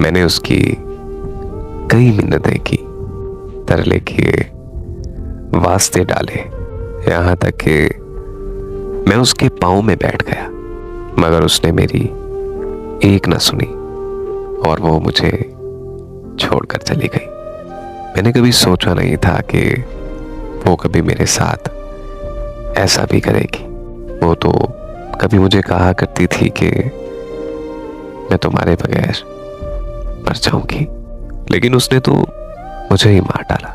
मैंने उसकी कई मिन्नतें की, तरले किए, वास्ते डाले, यहाँ तक कि मैं उसके पाँव में बैठ गया, मगर उसने मेरी एक न सुनी और वो मुझे छोड़कर चली गई। मैंने कभी सोचा नहीं था कि वो कभी मेरे साथ ऐसा भी करेगी। वो तो कभी मुझे कहा करती थी कि मैं तुम्हारे बगैर मर जाऊंगी, लेकिन उसने तो मुझे ही मार डाला।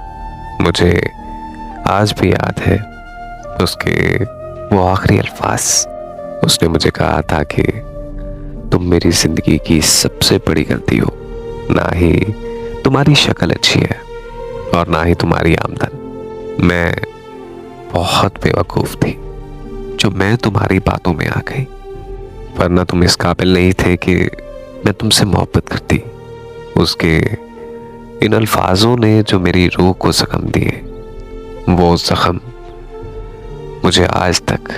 मुझे आज भी याद है उसके वो आखिरी अल्फाज। उसने मुझे कहा था कि तुम मेरी जिंदगी की सबसे बड़ी गलती हो, ना ही तुम्हारी शक्ल अच्छी है और ना ही तुम्हारी आमदन। मैं बहुत बेवकूफ थी जो मैं तुम्हारी बातों में आ गई, वरना तुम इस काबिल नहीं थे कि मैं तुमसे मोहब्बत करती। उसके इन अल्फाजों ने जो मेरी रूह को जख्म दिए, वो जख्म मुझे आज तक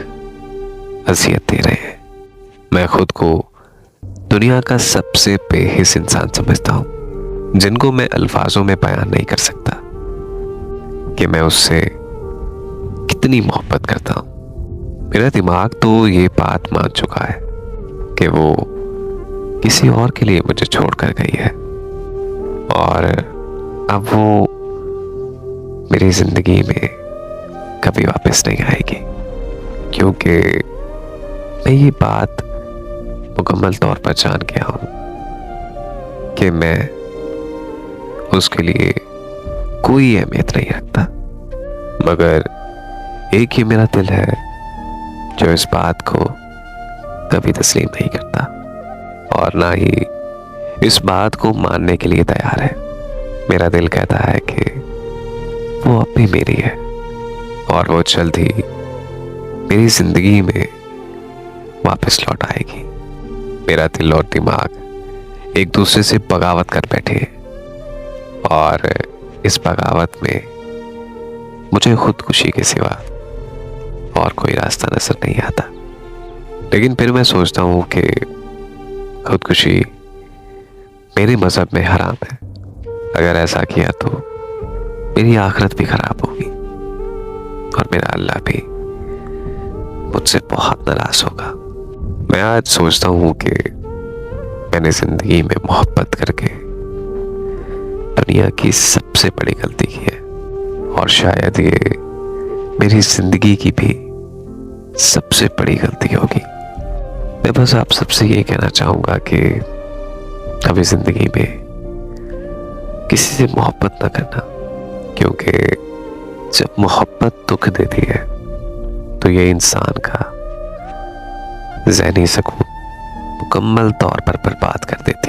अज़ियत दे रहे हैं। मैं खुद को दुनिया का सबसे बेहिस इंसान समझता हूं, जिनको मैं अल्फाजों में बयान नहीं कर सकता कि मैं उससे कितनी मोहब्बत करता हूं। मेरा दिमाग तो ये बात मान चुका है कि वो किसी और के लिए मुझे छोड़कर गई है और अब वो मेरी जिंदगी में कभी वापस नहीं आएगी, क्योंकि मैं ये बात मुकम्मल तौर पर जान गया हूं कि मैं उसके लिए कोई अहमियत नहीं रखता। मगर एक ही मेरा दिल है जो इस बात को कभी तस्लीम नहीं करता और ना ही इस बात को मानने के लिए तैयार है। मेरा दिल कहता है कि वो अब भी मेरी है और वो जल्द ही मेरी जिंदगी में वापस लौट आएगी। मेरा दिल और दिमाग एक दूसरे से बगावत कर बैठे हैं और इस बगावत में मुझे खुदकुशी के सिवा और कोई रास्ता नजर नहीं आता। लेकिन फिर मैं सोचता हूँ कि खुदकुशी मेरे मजहब में हराम है। अगर ऐसा किया तो मेरी आखिरत भी खराब होगी और मेरा अल्लाह भी मुझसे बहुत नाराज होगा। मैं आज सोचता हूँ कि मैंने जिंदगी में मोहब्बत करके दुनिया की सबसे बड़ी गलती की है और शायद ये मेरी जिंदगी की भी सबसे बड़ी गलती होगी। मैं बस आप सबसे ये कहना चाहूँगा कि कभी जिंदगी में किसी से मोहब्बत ना करना, क्योंकि जब मोहब्बत दुख देती है तो ये इंसान का ज़हनी सुकून मुकम्मल तौर पर बर्बाद कर देती है।